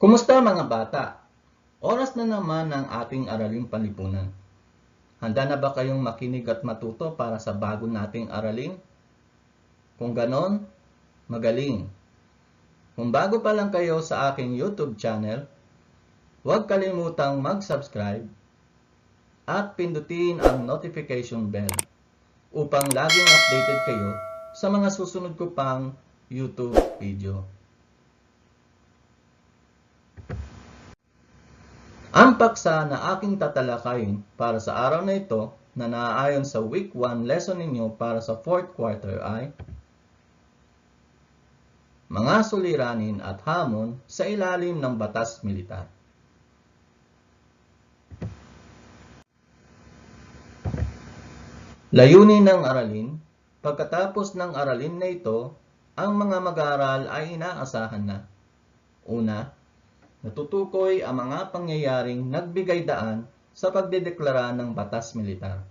Kumusta mga bata? Oras na naman ng ating araling panlipunan. Handa na ba kayong makinig at matuto para sa bago nating aralin? Kung ganon, magaling. Kung bago pa lang kayo sa aking YouTube channel, huwag kalimutang mag-subscribe at pindutin ang notification bell upang laging updated kayo sa mga susunod ko pang YouTube video. Ang paksa na aking tatalakayin para sa araw na ito na naaayon sa Week 1 lesson ninyo para sa 4th quarter ay mga suliranin at hamon sa ilalim ng batas militar. Layunin ng aralin. Pagkatapos ng aralin na ito, ang mga mag-aaral ay inaasahan na: una, natutukoy ang mga pangyayaring nagbigay daan sa pagdedeklara ng batas militar.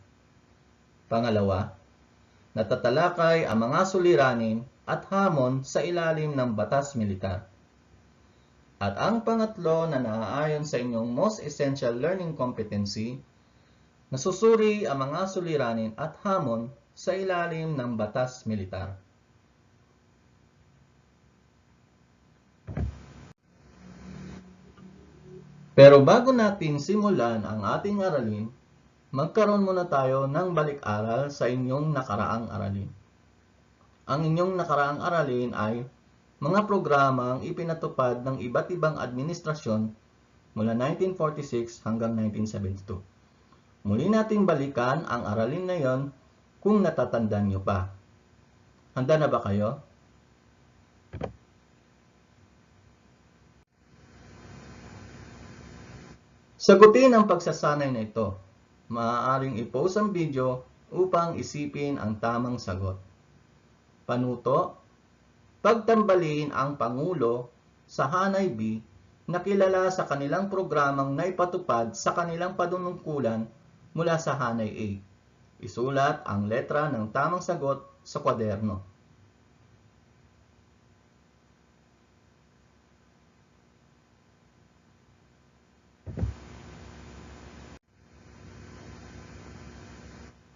Pangalawa, natatalakay ang mga suliranin at hamon sa ilalim ng batas militar. At ang pangatlo na naaayon sa inyong most essential learning competency, nasusuri ang mga suliranin at hamon sa ilalim ng batas militar. Pero bago natin simulan ang ating aralin, magkaroon muna tayo ng balik-aral sa inyong nakaraang aralin. Ang inyong nakaraang aralin ay mga programang ipinatupad ng iba't ibang administrasyon mula 1946 hanggang 1972. Muli nating balikan ang aralin na yon kung natatandaan nyo pa. Handa na ba kayo? Sagutin ang pagsasanay na ito. Maaaring i-pause ang video upang isipin ang tamang sagot. Panuto, pagtambalin ang Pangulo sa Hanay B na kilala sa kanilang programang naipatupad sa kanilang panunungkulan mula sa Hanay A. Isulat ang letra ng tamang sagot sa kwaderno.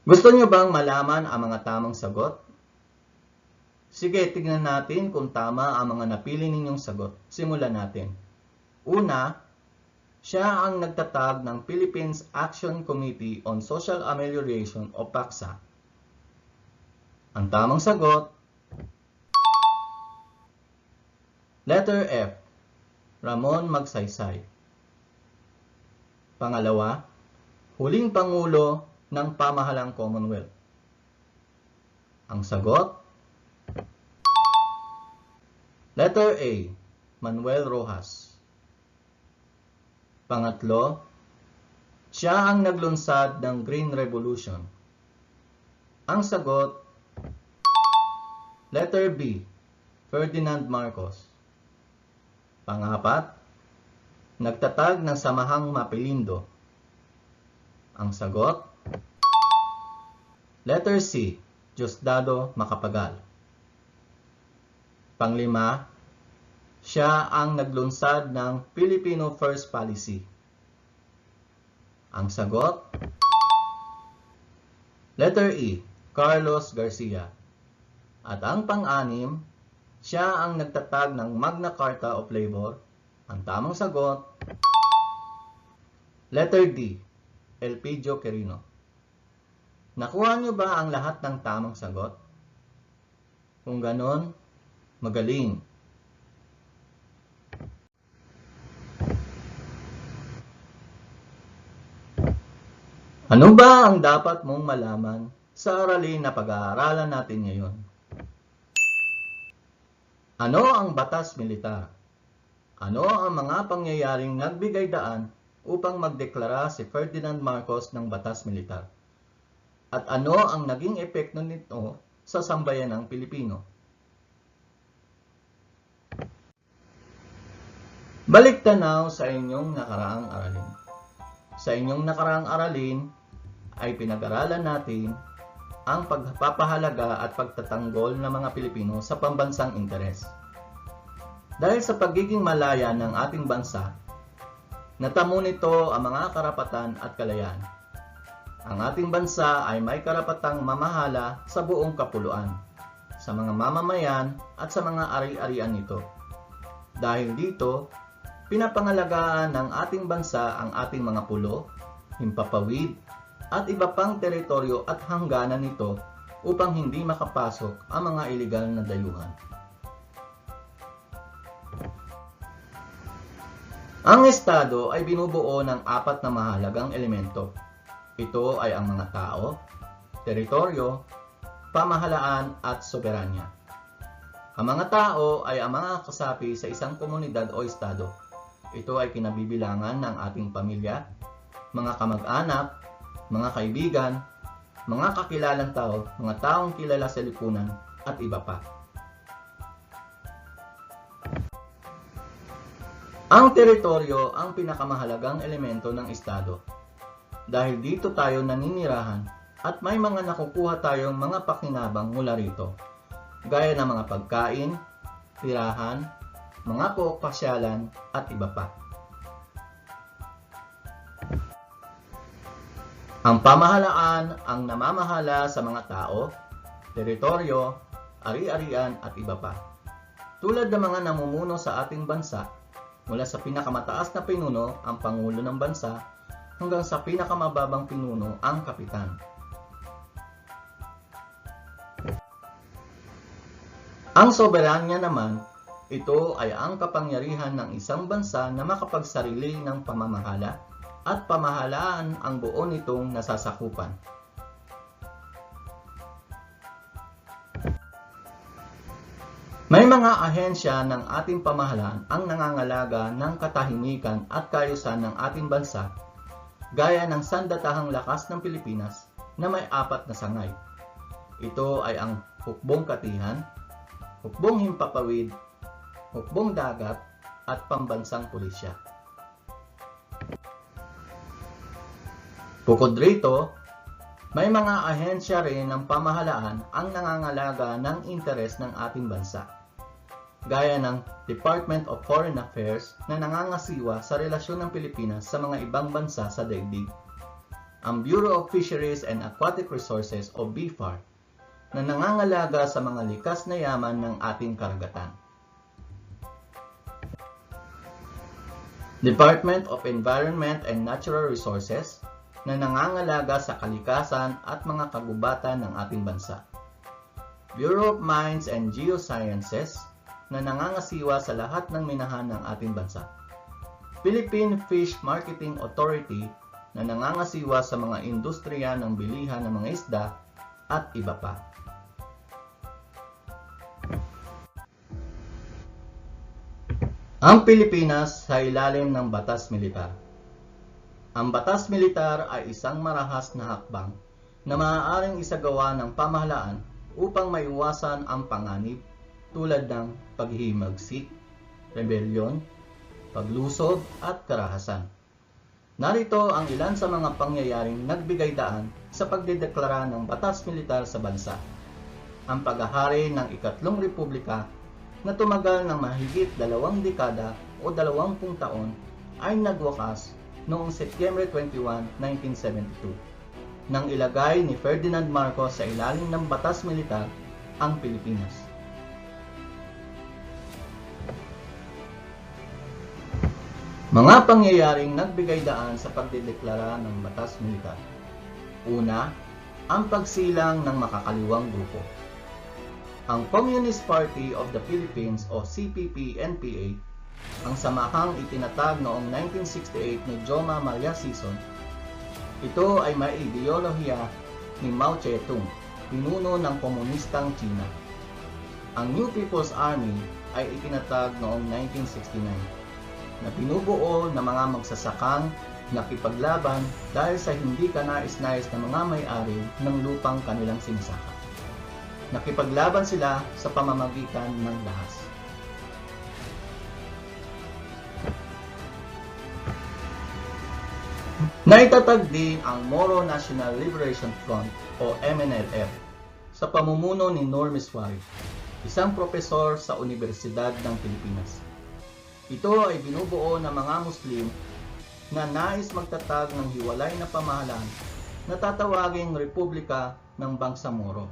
Gusto nyo bang malaman ang mga tamang sagot? Sige, tignan natin kung tama ang mga napili ninyong sagot. Simulan natin. Una, siya ang nagtatag ng Philippines Action Committee on Social Amelioration o PACSA. Ang tamang sagot, letter F, Ramon Magsaysay. Pangalawa, huling Pangulo ng Pamahalang Commonwealth. Ang sagot, letter A, Manuel Rojas. Pangatlo, siya ang naglunsad ng Green Revolution. Ang sagot, letter B, Ferdinand Marcos. Pangapat, nagtatag ng Samahang Mapilindo. Ang sagot, letter C, Diosdado Macapagal. Panglima, siya ang naglunsad ng Filipino First Policy. Ang sagot, letter E, Carlos Garcia. At ang pang-anim, siya ang nagtatag ng Magna Carta of Labor. Ang tamang sagot, letter D, Elpidio Quirino. Nakuha nyo ba ang lahat ng tamang sagot? Kung ganon, magaling. Ano ba ang dapat mong malaman sa aralin na pag-aaralan natin ngayon? Ano ang batas militar? Ano ang mga pangyayaring nagbigay daan upang magdeklara si Ferdinand Marcos ng batas militar? At ano ang naging epekto nito sa sambayanang Pilipino? Balik tanaw sa inyong nakaraang aralin. Sa inyong nakaraang aralin ay pinag-aralan natin ang pagpapahalaga at pagtatanggol ng mga Pilipino sa pambansang interes. Dahil sa pagiging malaya ng ating bansa, natamo nito ang mga karapatan at kalayaan. Ang ating bansa ay may karapatang mamahala sa buong kapuluan, sa mga mamamayan at sa mga ari-arian nito. Dahil dito, pinapangalagaan ng ating bansa ang ating mga pulo, himpapawid, at iba pang teritoryo at hangganan nito upang hindi makapasok ang mga iligal na dayuhan. Ang Estado ay binubuo ng 4 na mahalagang elemento. Ito ay ang mga tao, teritoryo, pamahalaan at soberanya. Ang mga tao ay ang mga kasapi sa isang komunidad o estado. Ito ay kinabibilangan ng ating pamilya, mga kamag-anak, mga kaibigan, mga kakilalang tao, mga taong kilala sa lipunan, at iba pa. Ang teritoryo ang pinakamahalagang elemento ng estado. Dahil dito tayo naninirahan at may mga nakukuha tayong mga pakinabang mula rito, gaya ng mga pagkain, tirahan, mga pasyalan, at iba pa. Ang pamahalaan ang namamahala sa mga tao, teritoryo, ari-arian, at iba pa. Tulad ng mga namumuno sa ating bansa, mula sa pinakamataas na pinuno, ang Pangulo ng Bansa, hanggang sa pinakamababang pinuno, ang Kapitan. Ang soberanya naman, ito ay ang kapangyarihan ng isang bansa na makapagsarili ng pamamahala at pamahalaan ang buo nitong nasasakupan. May mga ahensya ng ating pamahalaan ang nangangalaga ng katahimikan at kaayusan ng ating bansa, gaya ng Sandatahang Lakas ng Pilipinas na may 4 na sangay. Ito ay ang Hukbong Katihan, Hukbong Himpapawid, Hukbong Dagat, at Pambansang Pulisya. Bukod rito, may mga ahensya rin ng pamahalaan ang nangangalaga ng interes ng ating bansa, gaya ng Department of Foreign Affairs na nangangasiwa sa relasyon ng Pilipinas sa mga ibang bansa sa daigdig, ang Bureau of Fisheries and Aquatic Resources o BFAR na nangangalaga sa mga likas na yaman ng ating karagatan, Department of Environment and Natural Resources na nangangalaga sa kalikasan at mga kagubatan ng ating bansa, Bureau of Mines and Geosciences na nangangasiwa sa lahat ng minahan ng ating bansa, Philippine Fish Marketing Authority na nangangasiwa sa mga industriya ng bilihan ng mga isda, at iba pa. Ang Pilipinas sa ilalim ng Batas Militar. Ang Batas Militar ay isang marahas na hakbang na maaaring isagawa ng pamahalaan upang maiwasan ang panganib tulad ng paghihimagsik, rebelyon, paglusob, at karahasan. Narito ang ilan sa mga pangyayaring nagbigay daan sa pagdedeklara ng Batas Militar sa bansa. Ang paghahari ng Ikatlong Republika na tumagal ng mahigit 2 dekada o 20 taon ay nagwakas noong Setyembre 21, 1972, nang ilagay ni Ferdinand Marcos sa ilalim ng Batas Militar ang Pilipinas. Mga pangyayaring nagbigay daan sa pagdedeklara ng Batas Militar. Una, ang pagsilang ng makakaliwang grupo. Ang Communist Party of the Philippines o CPP-NPA, ang samahang itinatag noong 1968 ni Joma Maria Sison. Ito ay may ideolohiya ni Mao Zedong, pinuno ng komunistang China. Ang New People's Army ay itinatag noong 1969, na binubuo ng mga magsasakang nakipaglaban dahil sa hindi kanais-nais na mga may-ari ng lupang kanilang sinasaka. Nakipaglaban sila sa pamamagitan ng dahas. Naitatag din ang Moro National Liberation Front o MNLF sa pamumuno ni Noor Miswari, isang propesor sa Universidad ng Pilipinas. Ito ay binubuo ng mga Muslim na nais magtatag ng hiwalay na pamahalaan na tatawaging Republika ng Bangsamoro.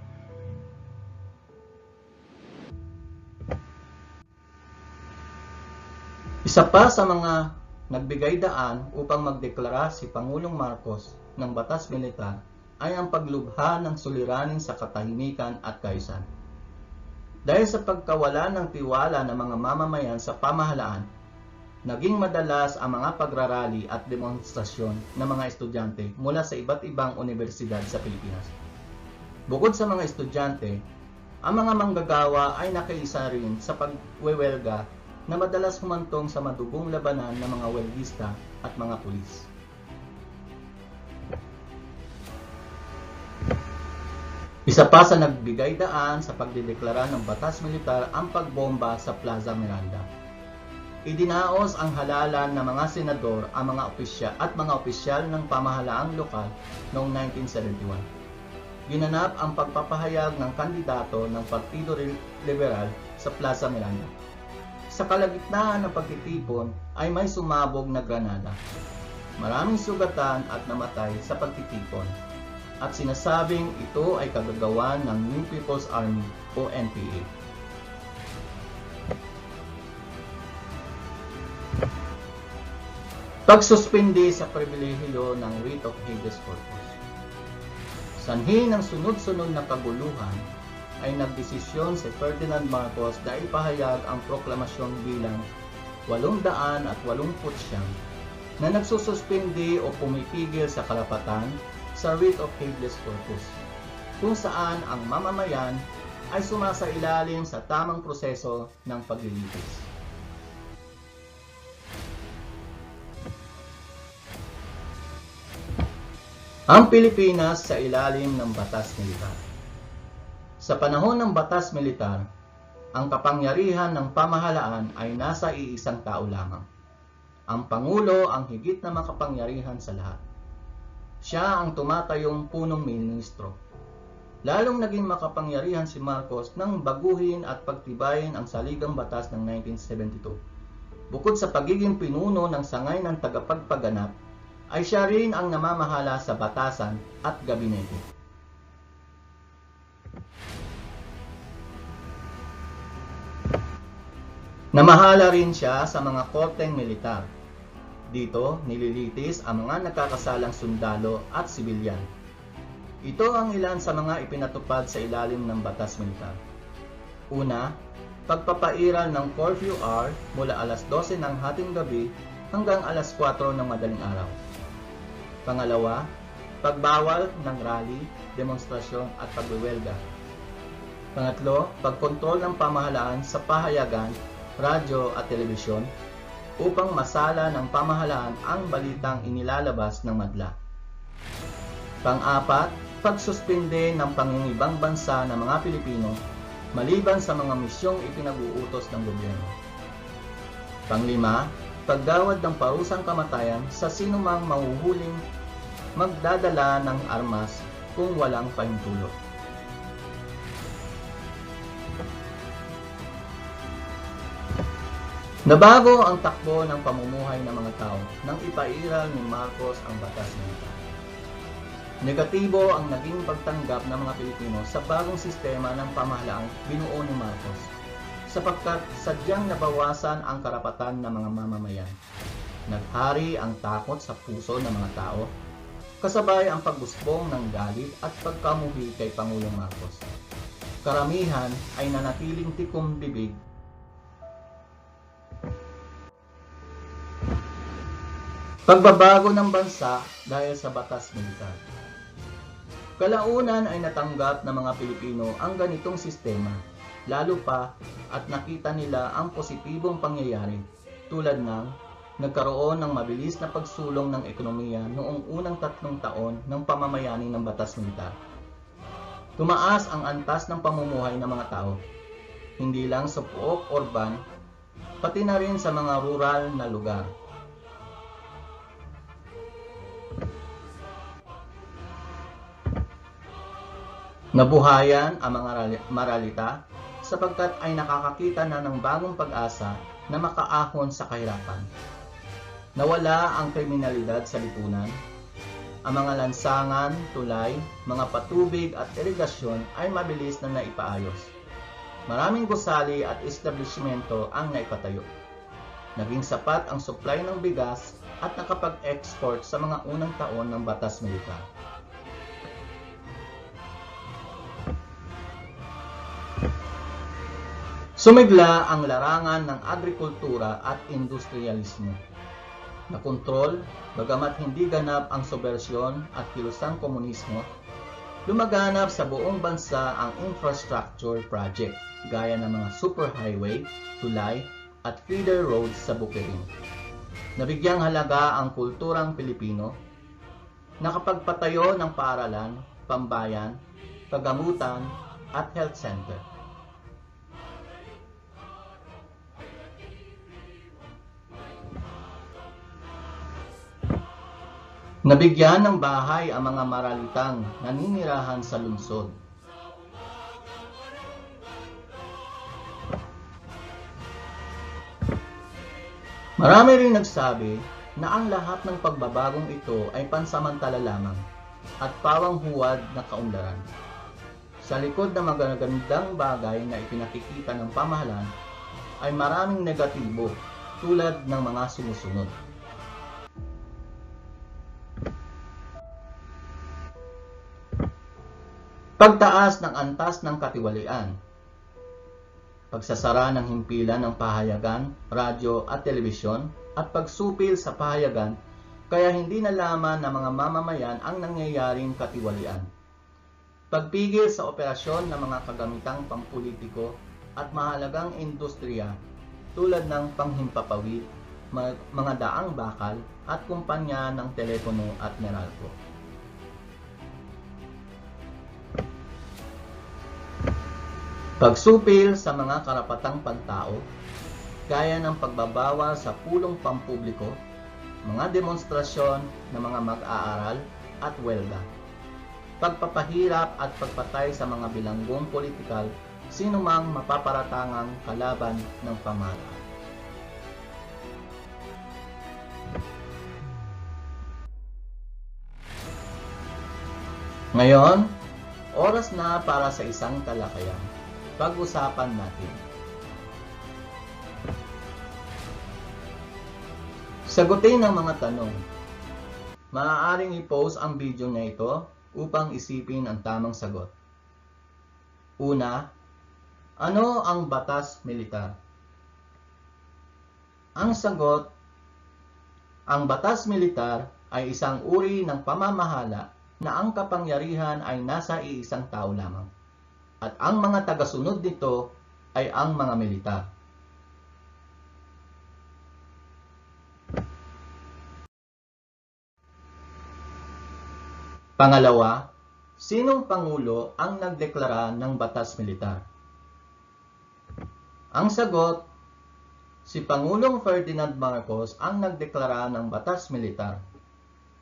Isa pa sa mga nagbigay daan upang magdeklara si Pangulong Marcos ng batas militar ay ang paglubha ng suliranin sa katahimikan at kaayusan. Dahil sa pagkawala ng tiwala ng mga mamamayan sa pamahalaan, naging madalas ang mga pagrarally at demonstrasyon ng mga estudyante mula sa iba't ibang universidad sa Pilipinas. Bukod sa mga estudyante, ang mga manggagawa ay nakaisa rin sa pagwewelga na madalas humantong sa madugong labanan ng mga welgista at mga pulis. Isa pa sa nagbigay daan sa pagdideklara ng batas militar ang pagbomba sa Plaza Miranda. Idinaos ang halalan ng mga senador ang mga opisyal ng pamahalaang lokal noong 1971. Ginanap ang pagpapahayag ng kandidato ng Partido Liberal sa Plaza Miranda. Sa kalagitnaan ng pagtitipon ay may sumabog na granada. Maraming sugatan at namatay sa pagtitipon. At sinasabing ito ay kagagawan ng New People's Army o NPA. Pagsuspindi sa pribilehiyo ng writ of habeas corpus. Sanhi ng sunod-sunod na kaguluhan ay nagdesisyon si Ferdinand Marcos na ipahayag ang proklamasyon bilang 889 na nagsususpindi o pumipigil sa karapatan sa writ of habeas corpus, kung saan ang mamamayan ay sumasailalim sa tamang proseso ng paglilitis. Ang Pilipinas sa ilalim ng batas militar. Sa panahon ng batas militar, ang kapangyarihan ng pamahalaan ay nasa iisang tao lamang. Ang Pangulo ang higit na makapangyarihan sa lahat. Siya ang tumatayong punong ministro. Lalong naging makapangyarihan si Marcos nang baguhin at pagtibayin ang saligang batas ng 1972. Bukod sa pagiging pinuno ng sangay ng tagapagpaganap, ay siya rin ang namamahala sa batasan at gabinete. Namahala rin siya sa mga korteng militar. Dito, nililitis ang mga nakakasalang sundalo at sibilyan. Ito ang ilan sa mga ipinatupad sa ilalim ng batas militar. Una, pagpapairal ng curfew hour mula alas 12 ng hating gabi hanggang alas 4 ng madaling araw. Pangalawa, pagbawal ng rally, demonstrasyon at pagwewelga. Pangatlo, pagkontrol ng pamahalaan sa pahayagan, radyo at telebisyon upang masala ng pamahalaan ang balitang inilalabas ng madla. Pang-apat, pagsuspinde ng pangingibang bansa ng mga Pilipino maliban sa mga misyong ipinag-uutos ng gobyerno. Pang-lima, paggawad ng parusang kamatayan sa sinumang mahuhuling magdadala ng armas kung walang pahintulot. Nabago ang takbo ng pamumuhay ng mga tao nang ipairal ni Marcos ang batas militar. Negatibo ang naging pagtanggap ng mga Pilipino sa bagong sistema ng pamahalaang binuo ni Marcos, sapagkat sadyang nabawasan ang karapatan ng mga mamamayan. Naghari ang takot sa puso ng mga tao, kasabay ang paggusbong ng galit at pagkamuhi kay Pangulong Marcos. Karamihan ay nanatiling tikom bibig pagbabago ng bansa dahil sa batas militar. Kalaunan ay natanggap ng mga Pilipino ang ganitong sistema, lalo pa at nakita nila ang positibong pangyayari tulad ng nagkaroon ng mabilis na pagsulong ng ekonomiya noong unang 3 taon ng pamamayani ng batas militar. Tumaas ang antas ng pamumuhay ng mga tao, hindi lang sa pook urban, pati na rin sa mga rural na lugar. Nabuhayan ang mga maralita sapagkat ay nakakakita na ng bagong pag-asa na makaahon sa kahirapan. Nawala ang kriminalidad sa lipunan. Ang mga lansangan, tulay, mga patubig at irigasyon ay mabilis na naipaayos. Maraming gusali at establishmento ang naipatayo. Naging sapat ang supply ng bigas at nakapag-export sa mga unang taon ng batas militar. Sumigla ang larangan ng agrikultura at industrialismo. Nakontrol, bagamat hindi ganap ang subversyon at kilusang komunismo, lumaganap sa buong bansa ang infrastructure project gaya ng mga superhighway, tulay at feeder roads sa bukidnon. Nabigyang halaga ang kulturang Pilipino, nakapagpatayo ng paaralan, pambayan, paggamutan at health center. Nabigyan ng bahay ang mga maralitang naninirahan sa lungsod. Marami rin nagsabi na ang lahat ng pagbabagong ito ay pansamantala lamang at pawang huwad na kaunlaran. Sa likod ng magagandang bagay na ipinakikita ng pamahalaan ay maraming negatibo tulad ng mga sumusunod. Pagtaas ng antas ng katiwalian, pagsasara ng himpilan ng pahayagan, radyo at telebisyon, at pagsupil sa pahayagan kaya hindi nalaman ng mga mamamayan ang nangyayaring katiwalian. Pagpigil sa operasyon ng mga kagamitang pampolitiko at mahalagang industriya tulad ng panghimpapawid, mga daang bakal at kumpanya ng telepono at Meralco. Pagsupil sa mga karapatang pantao, gaya ng pagbabawal sa pulong pampubliko, mga demonstrasyon ng mga mag-aaral at welga, pagpapahirap at pagpatay sa mga bilanggong politikal, sinumang mapaparatangang kalaban ng pamahalaan. Ngayon, oras na para sa isang talakayan. Pag-usapan natin. Sagutin ang mga tanong. Maaaring i-post ang video na ito upang isipin ang tamang sagot. Una, ano ang batas militar? Ang sagot, ang batas militar ay isang uri ng pamamahala na ang kapangyarihan ay nasa iisang tao lamang, at ang mga tagasunod nito ay ang mga militar. Pangalawa, sinong pangulo ang nagdeklara ng batas militar? Ang sagot, si Pangulong Ferdinand Marcos ang nagdeklara ng batas militar.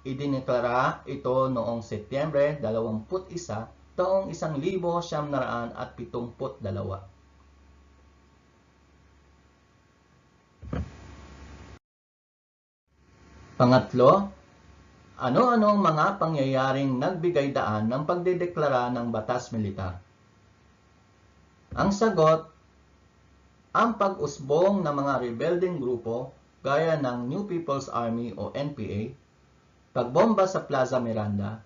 Idineklara ito noong Setyembre 21, taong 1972. Pangatlo, ano-ano ang mga pangyayaring nagbigay daan ng pagdedeklara ng batas militar? Ang sagot, ang pag-usbong ng mga rebelding grupo gaya ng New People's Army o NPA, pagbomba sa Plaza Miranda,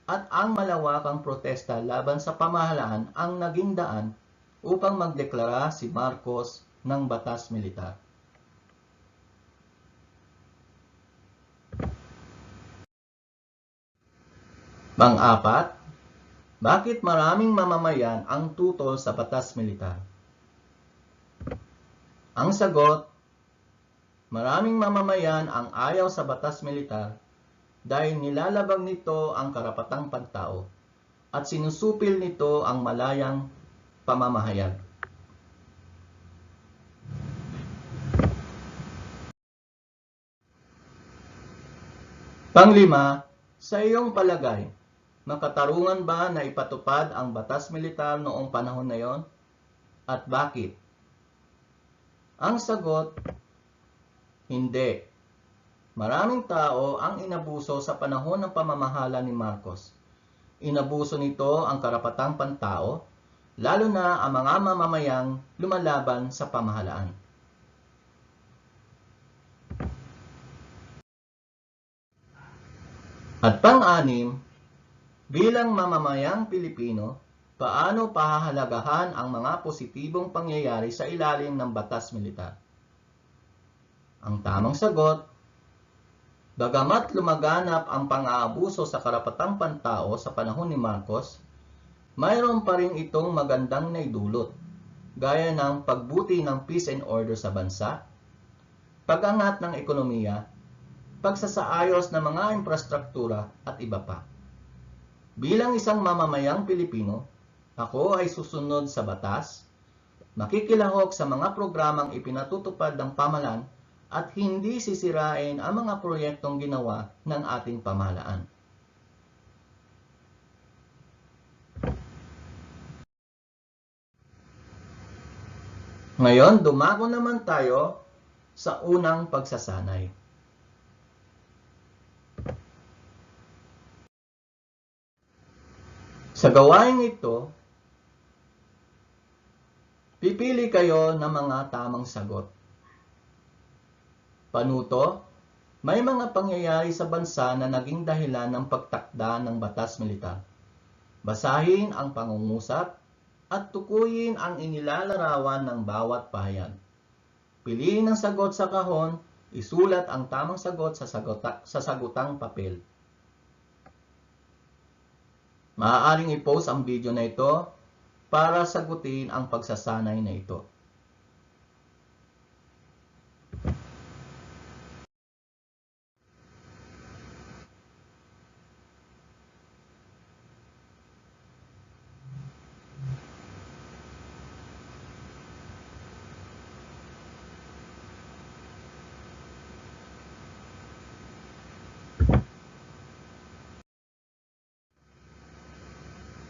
at ang malawakang protesta laban sa pamahalaan ang naging daan upang magdeklara si Marcos ng batas militar. Pang-apat, bakit maraming mamamayan ang tutol sa batas militar? Ang sagot, maraming mamamayan ang ayaw sa batas militar dahil nilalabag nito ang karapatang pantao at sinusupil nito ang malayang pamamahayag. Panglima, sa iyong palagay, makatarungan ba na ipatupad ang batas militar noong panahon na yon? At bakit? Ang sagot, hindi. Maraming tao ang inabuso sa panahon ng pamamahala ni Marcos. Inabuso nito ang karapatang pantao, lalo na ang mga mamamayang lumalaban sa pamahalaan. At pang-anim, bilang mamamayang Pilipino, paano pahahalagahan ang mga positibong pangyayari sa ilalim ng batas militar? Ang tamang sagot, bagamat lumaganap ang pang-aabuso sa karapatang pantao sa panahon ni Marcos, mayroon pa rin itong magandang naidulot, gaya ng pagbuti ng peace and order sa bansa, pag-angat ng ekonomiya, pagsasaayos ng mga infrastruktura at iba pa. Bilang isang mamamayang Pilipino, ako ay susunod sa batas, makikilahok sa mga programang ipinatutupad ng pamahalaan at hindi sisirain ang mga proyektong ginawa ng ating pamahalaan. Ngayon, dumako naman tayo sa unang pagsasanay. Sa gawain ito, pipili kayo ng mga tamang sagot. Panuto, may mga pangyayari sa bansa na naging dahilan ng pagtakda ng batas militar. Basahin ang pangungusap at tukuyin ang inilalarawan ng bawat pahayag. Piliin ang sagot sa kahon, isulat ang tamang sagot sa sagutang papel. Maaaring i-post ang video na ito para sagutin ang pagsasanay na ito.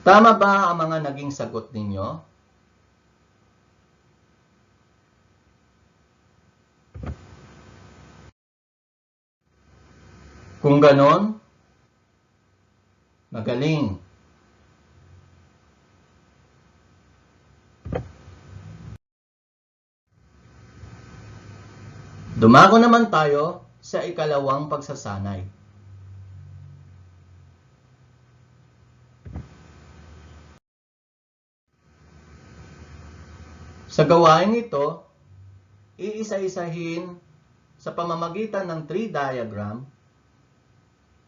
Tama ba ang mga naging sagot ninyo? Kung ganon, magaling. Dumako naman tayo sa ikalawang pagsasanay. Sa gawain ito, iisa-isahin sa pamamagitan ng tree diagram,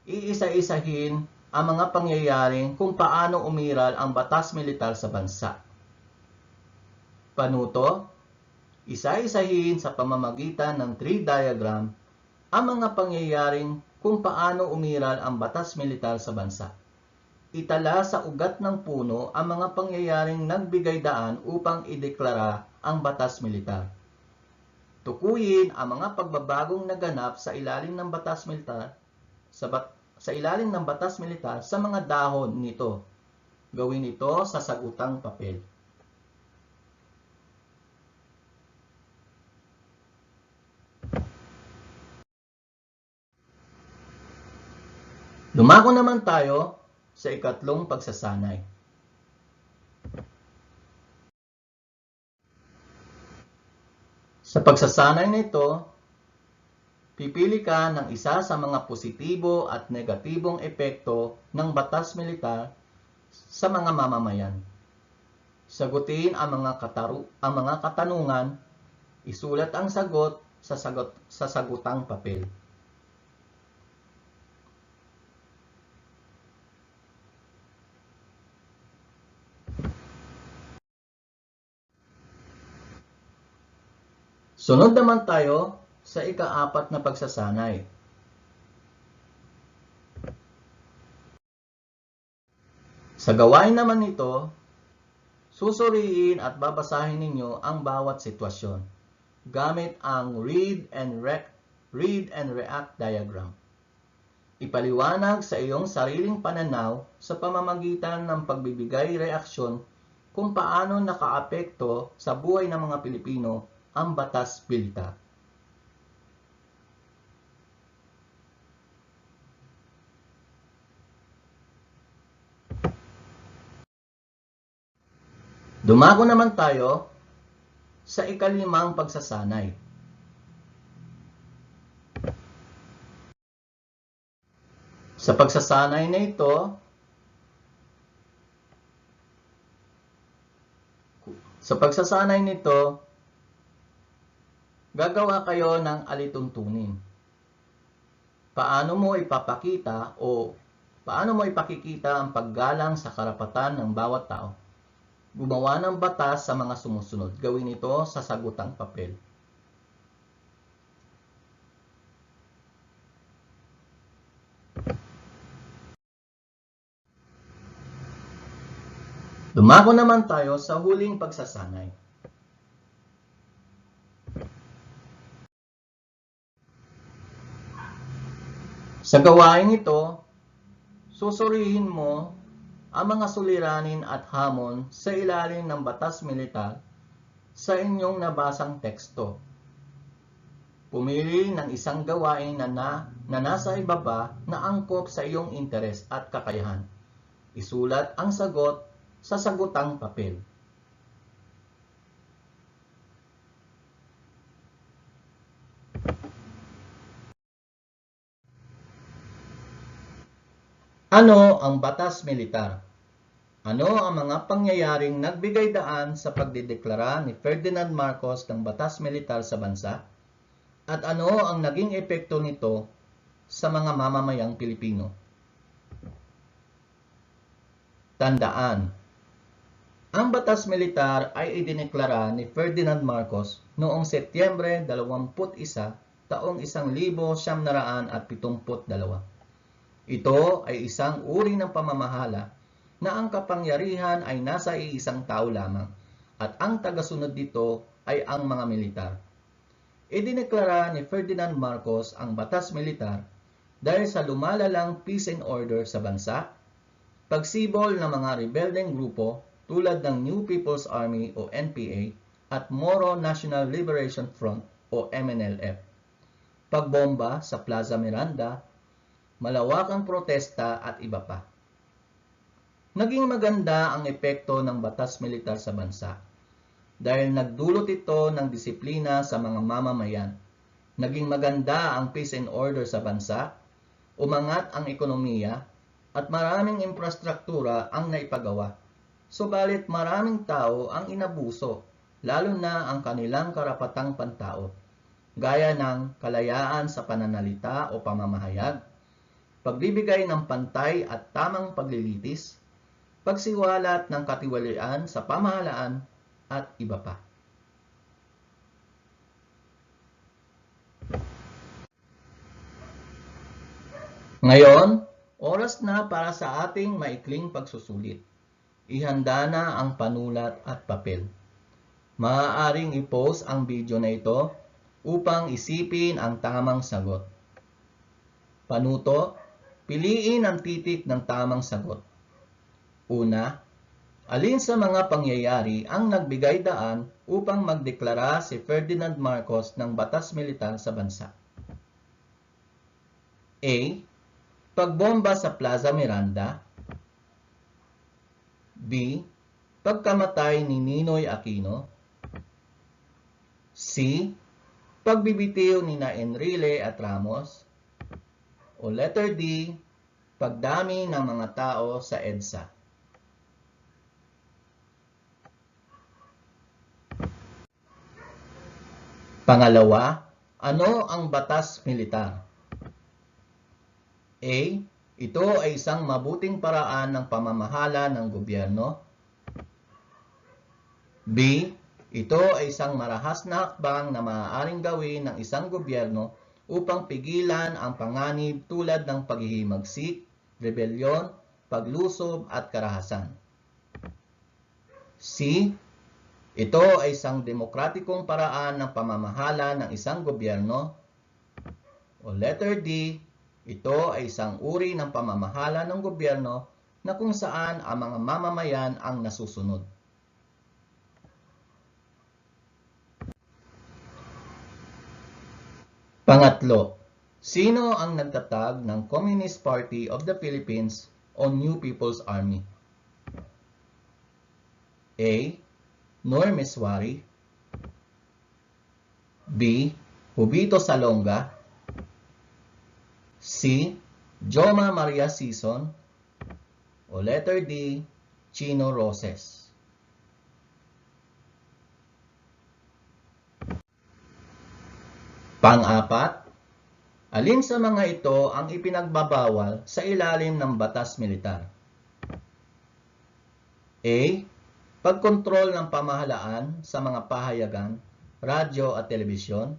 iisa-isahin ang mga pangyayaring kung paano umiral ang batas militar sa bansa. Panuto, isa-isahin sa pamamagitan ng tree diagram ang mga pangyayaring kung paano umiral ang batas militar sa bansa. Itala sa ugat ng puno ang mga pangyayaring nagbigay daan upang ideklara ang batas militar. Tukuyin ang mga pagbabagong naganap sa ilalim ng batas militar sa mga dahon nito. Gawin ito sa sagutang papel. Dumako naman tayo sa ikatlong pagsasanay. Sa pagsasanay nito, pipili ka ng isa sa mga positibo at negatibong epekto ng batas militar sa mga mamamayan. Sagutin ang mga katanungan, isulat ang sagot sa sagutang papel. Sunod naman tayo sa ika-4 na pagsasanay. Sa gawain naman nito, susuriin at babasahin ninyo ang bawat sitwasyon gamit ang read and react diagram. Ipaliwanag sa iyong sariling pananaw sa pamamagitan ng pagbibigay reaksyon kung paano nakaapekto sa buhay ng mga Pilipino ang batas militar. Dumako naman tayo sa ikalimang pagsasanay. Sa pagsasanay na ito, gagawa kayo ng alituntunin. Paano mo ipakikita ang paggalang sa karapatan ng bawat tao? Gumawa ng batas sa mga sumusunod. Gawin ito sa sagutang papel. Dumako naman tayo sa huling pagsasanay. Sa gawain ito, susurihin mo ang mga suliranin at hamon sa ilalim ng batas militar sa inyong nabasang teksto. Pumili ng isang gawain na nasa ibaba na angkop sa iyong interes at kakayahan. Isulat ang sagot sa sagutang papel. Ano ang batas militar? Ano ang mga pangyayaring nagbigay daan sa pagdideklara ni Ferdinand Marcos ng batas militar sa bansa? At ano ang naging epekto nito sa mga mamamayang Pilipino? Tandaan, ang batas militar ay idineklara ni Ferdinand Marcos noong Setyembre 21, taong 1972. Ito ay isang uri ng pamamahala na ang kapangyarihan ay nasa iisang tao lamang at ang tagasunod dito ay ang mga militar. Idineklara ni Ferdinand Marcos ang batas militar dahil sa lumalalang peace and order sa bansa, pagsibol ng mga rebeldeng grupo tulad ng New People's Army o NPA at Moro National Liberation Front o MNLF, pagbomba sa Plaza Miranda, malawakang protesta at iba pa. Naging maganda ang epekto ng batas militar sa bansa dahil nagdulot ito ng disiplina sa mga mamamayan. Naging maganda ang peace and order sa bansa, umangat ang ekonomiya, at maraming infrastruktura ang naipagawa. Subalit maraming tao ang inabuso, lalo na ang kanilang karapatang pantao, gaya ng kalayaan sa pananalita o pamamahayag, pagbibigay ng pantay at tamang paglilitis, pagsiwalat ng katiwalian sa pamahalaan, at iba pa. Ngayon, oras na para sa ating maikling pagsusulit. Ihanda na ang panulat at papel. Maaaring i-pause ang video na ito upang isipin ang tamang sagot. Panuto, piliin ang titik ng tamang sagot. Una, alin sa mga pangyayari ang nagbigay daan upang magdeklara si Ferdinand Marcos ng batas militar sa bansa? A. Pagbomba sa Plaza Miranda. B. Pagkamatay ni Ninoy Aquino. C. Pagbibitiw ni na Enrile at Ramos. O letter D. Pagdami ng mga tao sa EDSA. Pangalawa, ano ang batas militar? A. Ito ay isang mabuting paraan ng pamamahala ng gobyerno. B. Ito ay isang marahas na hakbang na maaaring gawin ng isang gobyerno upang pigilan ang panganib tulad ng paghihimagsik, rebelyon, paglusob at karahasan. C. Ito ay isang demokratikong paraan ng pamamahala ng isang gobyerno. O letter D. Ito ay isang uri ng pamamahala ng gobyerno na kung saan ang mga mamamayan ang nasusunod. Pangatlo, sino ang nagtatag ng Communist Party of the Philippines o New People's Army? A. Noor Misuari, B. Hubito Salonga, C. Joma Maria Sison, o letter D. Chino Roses. Pang-apat, alin sa mga ito ang ipinagbabawal sa ilalim ng batas militar? A. Pagkontrol ng pamahalaan sa mga pahayagan, radyo at telebisyon.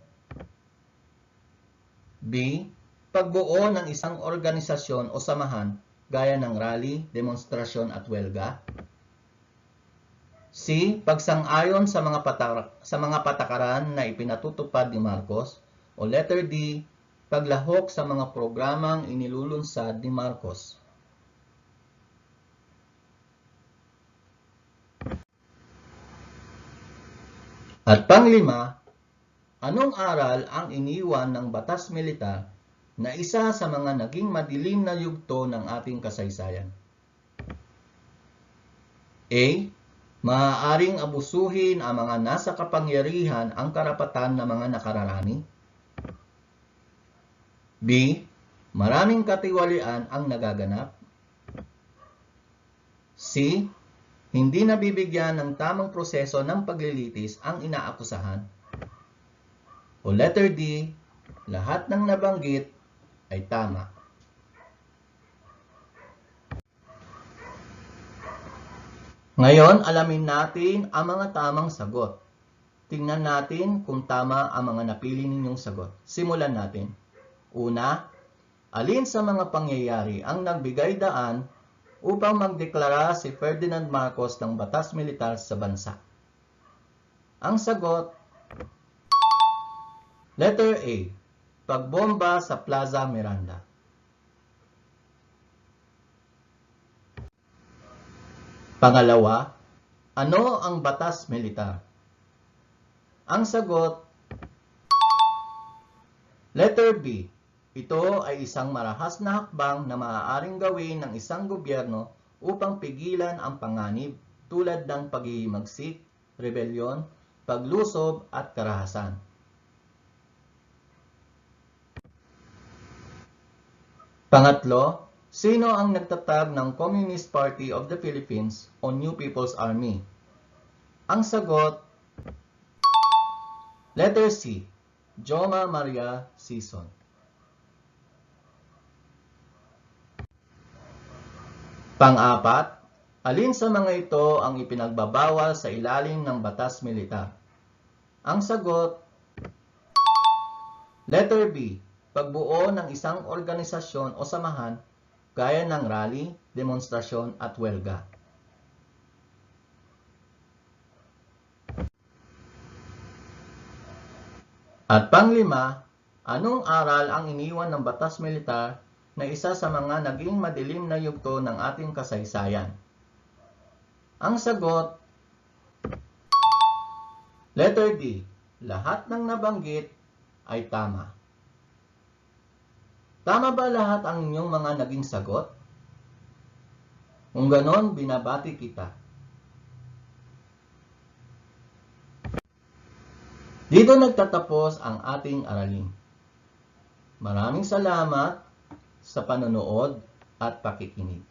B. Pagbuo ng isang organisasyon o samahan gaya ng rally, demonstrasyon at welga. C. Pagsang-ayon sa mga patakaran na ipinatutupad ni Marcos. O letter D. Paglahok sa mga programang inilulunsad ni Marcos. At panglima, anong aral ang iniwan ng batas militar na isa sa mga naging madilim na yugto ng ating kasaysayan? A. Maaaring abusuhin ang mga nasa kapangyarihan ang karapatan ng mga nakararani. B. Maraming katiwalian ang nagaganap. C. Hindi nabibigyan ng tamang proseso ng paglilitis ang inaakusahan. O letter D. Lahat ng nabanggit ay tama. Ngayon, alamin natin ang mga tamang sagot. Tingnan natin kung tama ang mga napili ninyong sagot. Simulan natin. Una, alin sa mga pangyayari ang nagbigay daan upang magdeklara si Ferdinand Marcos ng batas militar sa bansa? Ang sagot, letter A, pagbomba sa Plaza Miranda. Pangalawa, ano ang batas militar? Ang sagot, letter B, ito ay isang marahas na hakbang na maaaring gawin ng isang gobyerno upang pigilan ang panganib tulad ng paghihimagsik, rebelyon, paglusob at karahasan. Pangatlo, sino ang nagtatag ng Communist Party of the Philippines o New People's Army? Ang sagot, letter C, Joma Maria Sison. Pang-apat, alin sa mga ito ang ipinagbabawal sa ilalim ng batas militar? Ang sagot, letter B, pagbuo ng isang organisasyon o samahan gaya ng rally, demonstrasyon at welga. At panglima, anong aral ang iniwan ng batas militar na isa sa mga naging madilim na yugto ng ating kasaysayan? Ang sagot, letter D, lahat ng nabanggit ay tama. Tama ba lahat ang inyong mga naging sagot? Kung ganon, binabati kita. Dito nagtatapos ang ating aralin. Maraming salamat sa panonood at pakikinig.